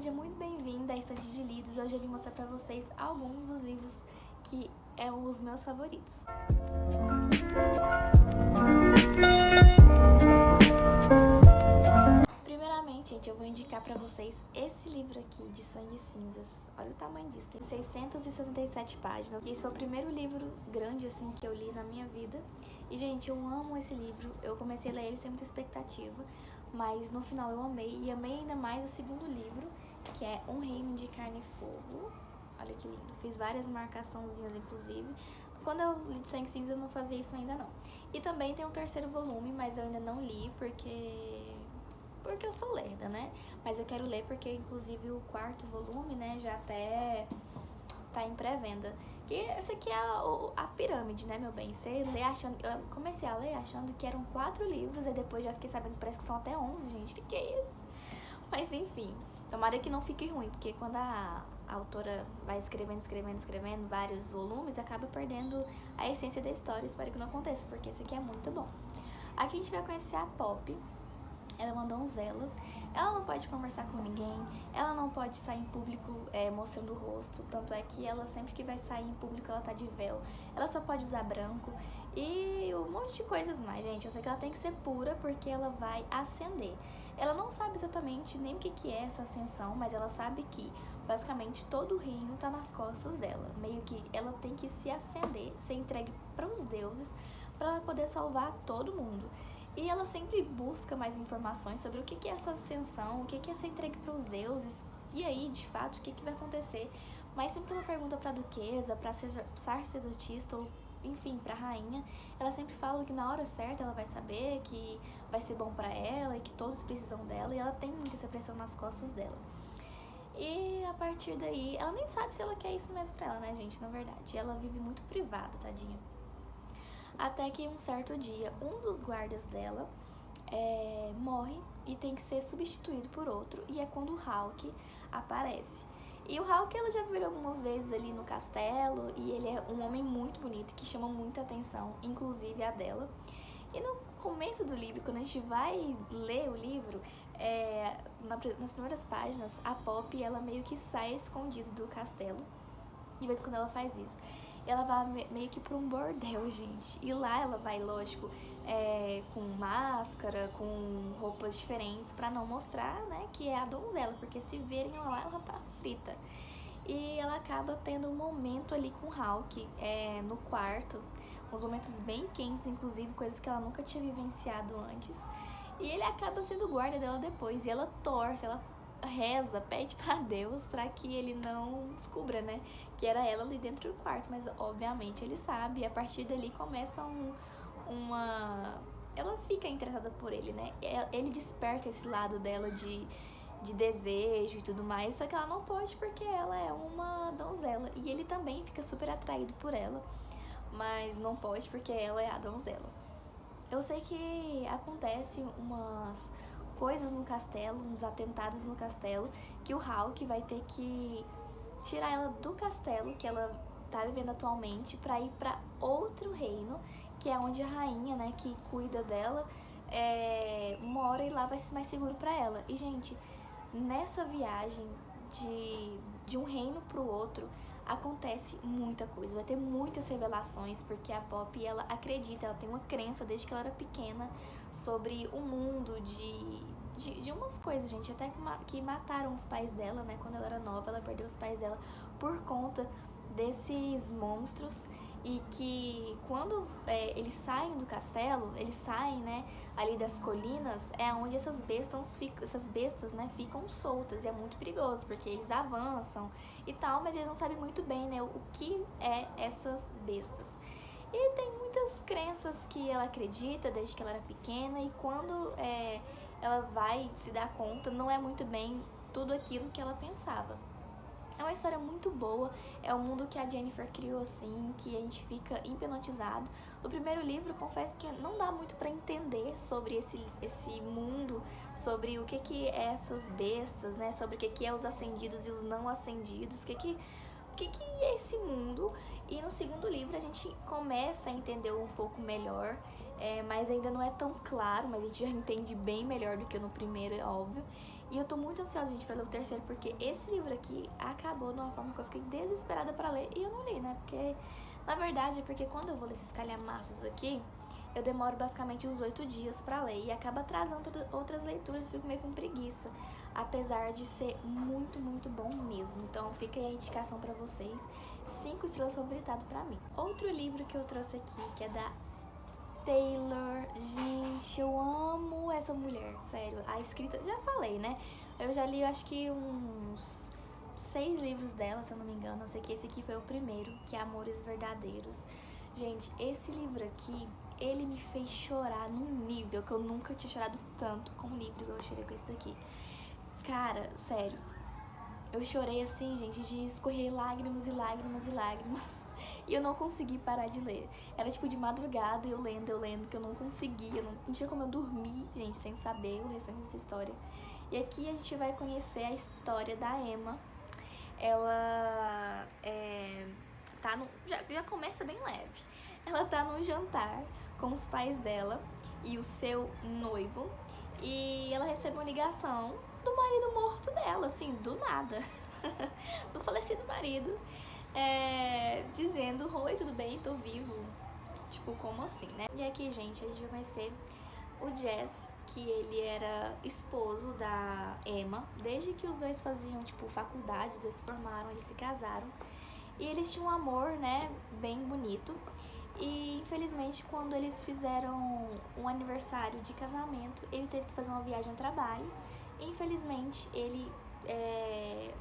seja muito bem-vinda à Estante de Lidos. Hoje eu vim mostrar pra vocês alguns dos livros que são os meus favoritos. Primeiramente, gente, eu vou indicar pra vocês esse livro aqui, de Sangue e Cinzas. Olha o tamanho disso, tem 667 páginas. Esse foi o primeiro livro grande, assim, que eu li na minha vida. E, gente, eu amo esse livro. Eu comecei a ler ele sem muita expectativa, mas no final eu amei. E amei ainda mais o segundo livro, que é Um Reino de Carne e Fogo. Olha que lindo. Fiz várias marcaçãozinhas, inclusive. Quando eu li de Sangue e Cinzas, eu não fazia isso ainda, não. E também tem um terceiro volume, mas eu ainda não li, porque eu sou lerda, né? Mas eu quero ler porque, inclusive, o quarto volume, né, já até tá em pré-venda. E essa aqui é a pirâmide, né, meu bem? Você lê achando... Eu comecei a ler achando que eram 4 livros, e depois já fiquei sabendo que parece que são até 11, gente. Que é isso? Mas, enfim, tomara que não fique ruim, porque quando a autora vai escrevendo vários volumes, acaba perdendo a essência da história. Espero que não aconteça, porque esse aqui é muito bom. Aqui a gente vai conhecer a Poppy. Ela é uma donzela, ela não pode conversar com ninguém, ela não pode sair em público mostrando o rosto, tanto é que ela sempre que vai sair em público ela tá de véu, ela só pode usar branco e um monte de coisas mais, gente. Eu sei que ela tem que ser pura porque ela vai ascender. Ela não sabe exatamente nem o que é essa ascensão, mas ela sabe que basicamente todo o reino tá nas costas dela, meio que ela tem que se ascender, ser entregue para os deuses para ela poder salvar todo mundo. E ela sempre busca mais informações sobre o que é essa ascensão, o que é ser entregue para os deuses, e aí, de fato, o que vai acontecer. Mas sempre que ela pergunta para a duquesa, para a sacerdotista, ou enfim, para a rainha, ela sempre fala que na hora certa ela vai saber, que vai ser bom para ela e que todos precisam dela, e ela tem muita essa pressão nas costas dela. E a partir daí, ela nem sabe se ela quer isso mesmo pra ela, né, gente, na verdade. Ela vive muito privada, tadinha. Até que um certo dia, um dos guardas dela morre e tem que ser substituído por outro, e é quando o Hawke aparece. E o Hawke, ela já viu algumas vezes ali no castelo, e ele é um homem muito bonito, que chama muita atenção, inclusive a dela. E no começo do livro, quando a gente vai ler o livro, nas primeiras páginas, a Poppy, ela meio que sai escondida do castelo. De vez em quando ela faz isso. Ela vai meio que pra um bordel, gente. E lá ela vai, lógico, com máscara, com roupas diferentes, pra não mostrar, né, que é a donzela. Porque se verem ela lá, ela tá frita. E ela acaba tendo um momento ali com o Hawke, no quarto. Uns momentos bem quentes, inclusive, coisas que ela nunca tinha vivenciado antes. E ele acaba sendo guarda dela depois. E ela torce, ela reza, pede pra Deus pra que ele não descubra, né, que era ela ali dentro do quarto, mas obviamente ele sabe, e a partir dali começa ela fica interessada por ele, né, ele desperta esse lado dela de desejo e tudo mais, só que ela não pode porque ela é uma donzela, e ele também fica super atraído por ela, mas não pode porque ela é a donzela. Eu sei que acontece umas coisas no castelo, uns atentados no castelo, que o Hawke vai ter que tirar ela do castelo que ela tá vivendo atualmente pra ir pra outro reino, que é onde a rainha, né, que cuida dela, mora, e lá vai ser mais seguro pra ela. E, gente, nessa viagem de um reino pro outro, acontece muita coisa, vai ter muitas revelações, porque a Poppy, ela acredita, ela tem uma crença desde que ela era pequena sobre o mundo de umas coisas, gente, até que mataram os pais dela, né, quando ela era nova, ela perdeu os pais dela por conta desses monstros, e que quando eles saem do castelo, eles saem, né, ali das colinas, é onde essas bestas, né, ficam soltas, e é muito perigoso, porque eles avançam e tal, mas eles não sabem muito bem, né, o que é essas bestas. E tem muitas crenças que ela acredita desde que ela era pequena, e quando ela vai se dar conta, não é muito bem tudo aquilo que ela pensava. É uma história muito boa, é um mundo que a Jennifer criou assim, que a gente fica hipnotizado. No primeiro livro, confesso que não dá muito pra entender sobre esse mundo, sobre o que é essas bestas, né, sobre o que é os ascendidos e os não ascendidos, o que é esse mundo. E no segundo livro a gente começa a entender um pouco melhor, mas ainda não é tão claro, mas a gente já entende bem melhor do que no primeiro, é óbvio. E eu tô muito ansiosa, gente, pra ler o terceiro, porque esse livro aqui acabou de uma forma que eu fiquei desesperada pra ler e eu não li, né? Porque, na verdade, é porque quando eu vou ler esses calhamaços aqui, eu demoro basicamente uns 8 dias pra ler e acaba atrasando outras leituras, eu fico meio com preguiça, apesar de ser muito, muito bom mesmo. Então fica aí a indicação pra vocês, 5 estrelas favoritado pra mim. Outro livro que eu trouxe aqui, que é da Taylor. Gente, eu amo essa mulher, sério. A escrita, já falei, né? Eu já li, acho que uns 6 livros dela, se eu não me engano. Eu sei que esse aqui foi o primeiro, que é Amores Verdadeiros. Gente, esse livro aqui, ele me fez chorar num nível que eu nunca tinha chorado tanto com um livro igual eu chorei com esse daqui. Cara, sério, eu chorei assim, gente, de escorrer lágrimas e lágrimas e lágrimas. E eu não consegui parar de ler. Era tipo de madrugada, eu lendo, que eu não conseguia, não tinha como eu dormir, gente, sem saber o restante dessa história. E aqui a gente vai conhecer a história da Emma. Ela tá no... Já começa bem leve. Ela tá num jantar com os pais dela e o seu noivo. E ela recebe uma ligação do marido morto dela, assim, do nada. Do falecido marido. Dizendo, oi, tudo bem? Tô vivo. Tipo, como assim, né? E aqui, gente, a gente vai conhecer o Jess, que ele era esposo da Emma. Desde que os dois faziam, tipo, faculdade, os dois se formaram, eles se casaram. E eles tinham um amor, né, bem bonito. E, infelizmente, quando eles fizeram um aniversário de casamento, ele teve que fazer uma viagem a trabalho. E, infelizmente,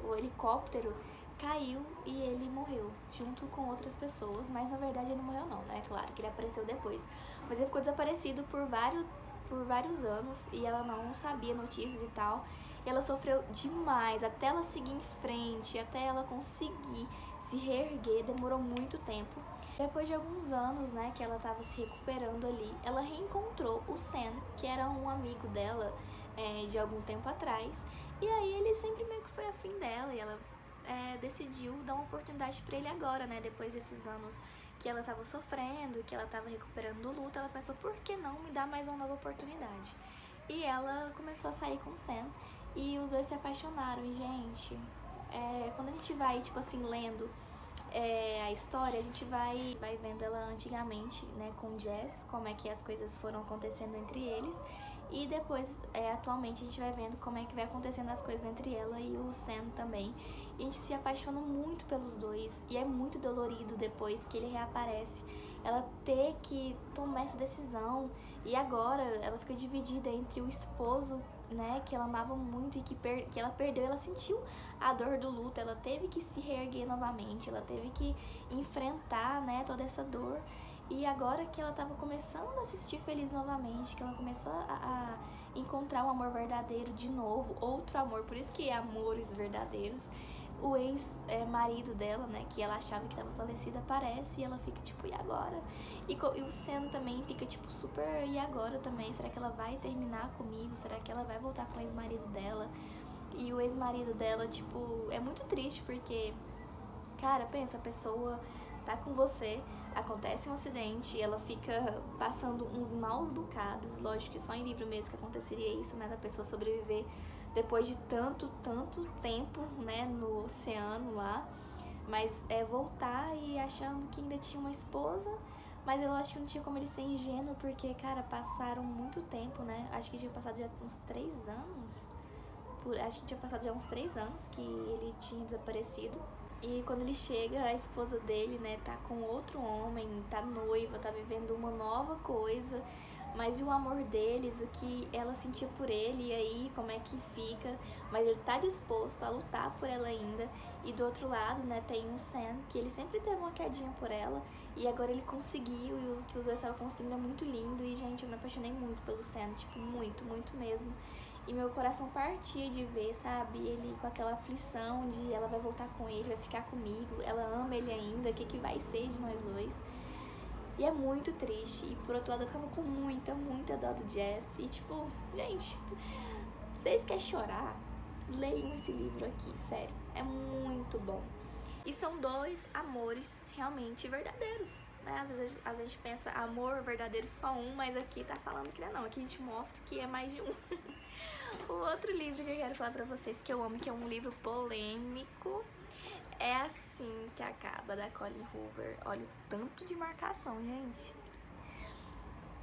o helicóptero caiu e ele morreu, junto com outras pessoas. Mas, na verdade, ele não morreu não, né? Claro que ele apareceu depois. Mas ele ficou desaparecido por vários anos e ela não sabia notícias e tal. E ela sofreu demais, até ela seguir em frente, até ela conseguir se reerguer, demorou muito tempo. Depois de alguns anos, né, que ela tava se recuperando ali, ela reencontrou o Sam, que era um amigo dela de algum tempo atrás. E aí ele sempre meio que foi afim dela e ela decidiu dar uma oportunidade pra ele agora, né, depois desses anos que ela tava sofrendo, que ela tava recuperando do luto. Ela pensou, por que não me dar mais uma nova oportunidade? E ela começou a sair com o Sam e os dois se apaixonaram. E, gente, quando a gente vai, tipo assim, lendo a história, a gente vai vendo ela antigamente, né, com o Jess, como é que as coisas foram acontecendo entre eles. E depois, atualmente, a gente vai vendo como é que vai acontecendo as coisas entre ela e o Sam também. E a gente se apaixona muito pelos dois. E é muito dolorido depois que ele reaparece. Ela ter que tomar essa decisão. E agora ela fica dividida entre o esposo, né, que ela amava muito e que ela perdeu. Ela sentiu a dor do luto. Ela teve que se reerguer novamente. Ela teve que enfrentar, né, toda essa dor. E agora que ela tava começando a se sentir feliz novamente, que ela começou a encontrar um amor verdadeiro de novo, outro amor, por isso que é Amores Verdadeiros, o ex-marido dela, né, que ela achava que tava falecido, aparece e ela fica tipo, e agora? E o Sam também fica tipo super, e agora também? Será que ela vai terminar comigo? Será que ela vai voltar com o ex-marido dela? E o ex-marido dela, tipo, é muito triste porque, cara, pensa, a pessoa tá com você, acontece um acidente, ela fica passando uns maus bocados. Lógico que só em livro mesmo que aconteceria isso, né, da pessoa sobreviver depois de tanto tempo, né, no oceano lá. Mas voltar e achando que ainda tinha uma esposa, mas eu acho que não tinha como ele ser ingênuo, porque, cara, passaram muito tempo, né, acho que tinha passado já uns 3 anos, acho que tinha passado já uns 3 anos que ele tinha desaparecido. E quando ele chega, a esposa dele, né, tá com outro homem, tá noiva, tá vivendo uma nova coisa. Mas e o amor deles, o que ela sentia por ele, e aí como é que fica? Mas ele tá disposto a lutar por ela ainda. E do outro lado, né, tem o Sam, que ele sempre teve uma quedinha por ela. E agora ele conseguiu, e o que os dois estavam construindo é muito lindo. E, gente, eu me apaixonei muito pelo Sam, tipo, muito, muito mesmo. E meu coração partia de ver, sabe, ele com aquela aflição de ela vai voltar com ele, vai ficar comigo, ela ama ele ainda, o que vai ser de nós dois? E é muito triste. E por outro lado eu ficava com muita dó do Jess. E tipo, gente, vocês querem chorar? Leiam esse livro aqui, sério, é muito bom. E são 2 amores realmente verdadeiros, né? Às vezes a gente pensa amor verdadeiro só um, mas aqui tá falando que não, aqui a gente mostra que é mais de um. O outro livro que eu quero falar pra vocês que eu amo, que é um livro polêmico, é Assim que Acaba, da Colleen Hoover. Olha o tanto de marcação, gente.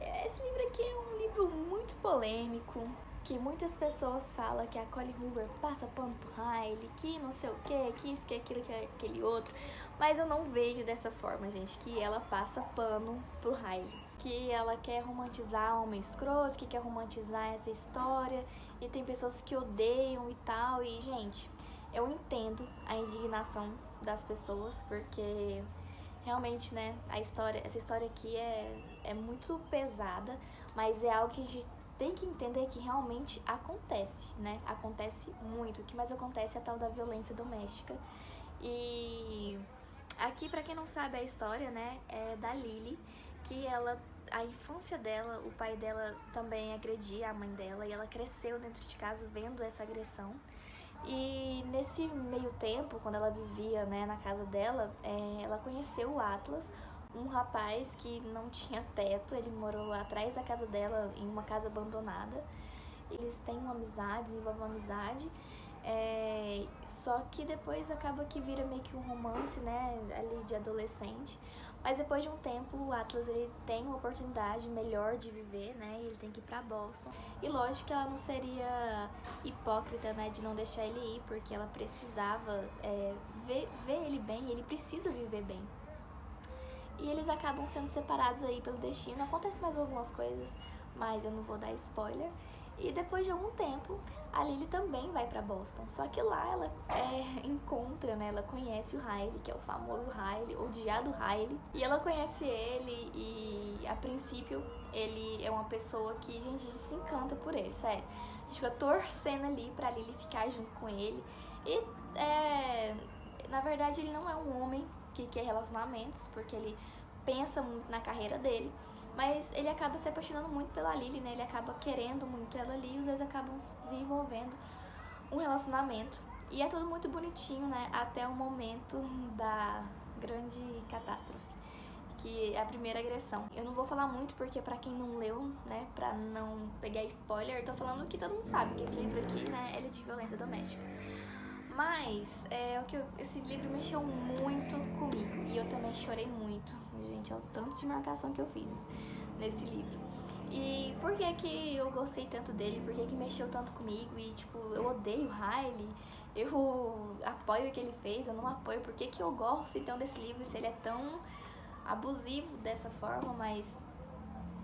Esse livro aqui é um livro muito polêmico, que muitas pessoas falam que a Colleen Hoover passa pano pro Riley, que não sei o que isso, que aquilo, que aquele outro. Mas eu não vejo dessa forma, gente, que ela passa pano pro Riley. Que ela quer romantizar homem escroto, que quer romantizar essa história, e tem pessoas que odeiam e tal. E, gente, eu entendo a indignação das pessoas, porque realmente, né, essa história aqui é muito pesada, mas é algo que a gente tem que entender que realmente acontece, né? Acontece muito. O que mais acontece é a tal da violência doméstica. E aqui, pra quem não sabe a história, né, é da Lily, que a infância dela, o pai dela também agredia a mãe dela, e ela cresceu dentro de casa vendo essa agressão. E nesse meio tempo, quando ela vivia, né, na casa dela, ela conheceu o Atlas, um rapaz que não tinha teto. Ele morou atrás da casa dela, em uma casa abandonada. Eles têm uma amizade, desenvolvem uma amizade. Só que depois acaba que vira meio que um romance, né, ali de adolescente. Mas depois de um tempo, o Atlas, ele tem uma oportunidade melhor de viver, né, e ele tem que ir pra Boston. E lógico que ela não seria hipócrita, né, de não deixar ele ir, porque ela precisava ver ele bem, e ele precisa viver bem. E eles acabam sendo separados aí pelo destino. Acontece mais algumas coisas, mas eu não vou dar spoiler. E depois de algum tempo, a Lily também vai pra Boston. Só que lá ela encontra, né? Ela conhece o Riley, que é o famoso Riley, odiado Riley. E ela conhece ele e, a princípio, ele é uma pessoa que, gente, se encanta por ele, sério. A gente fica torcendo ali pra Lily ficar junto com ele. E, na verdade, ele não é um homem que quer relacionamentos, porque ele pensa muito na carreira dele. Mas ele acaba se apaixonando muito pela Lily, né? Ele acaba querendo muito ela ali, e os dois acabam desenvolvendo um relacionamento. E é tudo muito bonitinho, né? Até o momento da grande catástrofe, que é a primeira agressão. Eu não vou falar muito porque pra quem não leu, né, pra não pegar spoiler, eu tô falando que todo mundo sabe que esse livro aqui, né, ele é de violência doméstica. Mas esse livro mexeu muito comigo, e eu também chorei muito, gente, é o tanto de marcação que eu fiz nesse livro. E por que que eu gostei tanto dele, por que que mexeu tanto comigo? E tipo, eu odeio o Riley, eu apoio o que ele fez, eu não apoio, por que que eu gosto então desse livro se ele é tão abusivo dessa forma? Mas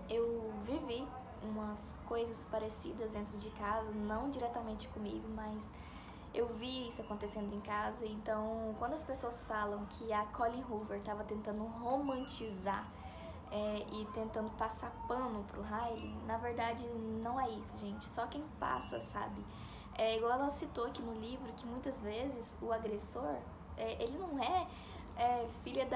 eu vivi umas coisas parecidas dentro de casa, não diretamente comigo, mas eu vi isso acontecendo em casa. Então, quando as pessoas falam que a Colleen Hoover estava tentando romantizar e tentando passar pano pro Riley, na verdade não é isso, gente. Só quem passa sabe. É igual ela citou aqui no livro, que muitas vezes o agressor, ele não é filha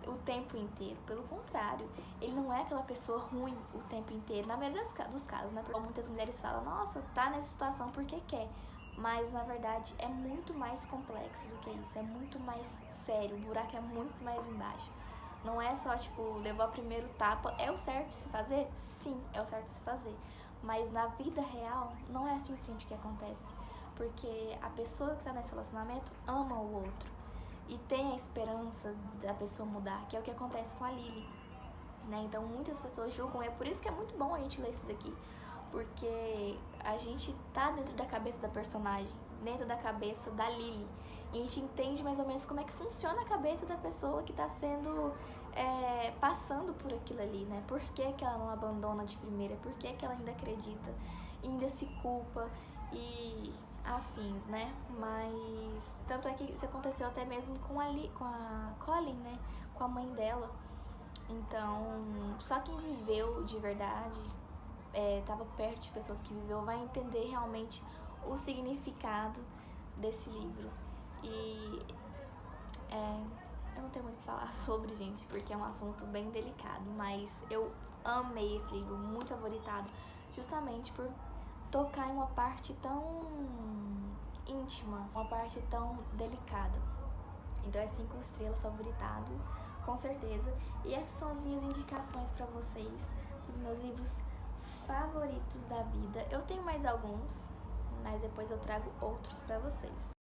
o tempo inteiro. Pelo contrário, ele não é aquela pessoa ruim o tempo inteiro, na maioria dos casos, né? Porque muitas mulheres falam, nossa, tá nessa situação porque quer. Mas, na verdade, é muito mais complexo do que isso, é muito mais sério, o buraco é muito mais embaixo. Não é só, tipo, levar o primeiro tapa. É o certo de se fazer? Sim, é o certo de se fazer. Mas na vida real, não é assim sempre que acontece. Porque a pessoa que tá nesse relacionamento ama o outro e tem a esperança da pessoa mudar, que é o que acontece com a Lily, né? Então, muitas pessoas julgam, e é por isso que é muito bom a gente ler isso daqui. Porque a gente tá dentro da cabeça da personagem, dentro da cabeça da Lily. E a gente entende mais ou menos como é que funciona a cabeça da pessoa que tá sendo, passando por aquilo ali, né? Por que que ela não abandona de primeira? Por que que ela ainda acredita? Ainda se culpa e afins, né? Mas tanto é que isso aconteceu até mesmo com a Colleen, né? Com a mãe dela. Então, só quem viveu de verdade, tava perto de pessoas que viveu, vai entender realmente o significado desse livro. E eu não tenho muito o que falar sobre, gente, porque é um assunto bem delicado, mas eu amei esse livro, muito favoritado, justamente por tocar em uma parte tão íntima, uma parte tão delicada. Então é 5 estrelas, favoritado, com certeza. E essas são as minhas indicações pra vocês, dos meus livros favoritos da vida. Eu tenho mais alguns, mas depois eu trago outros pra vocês.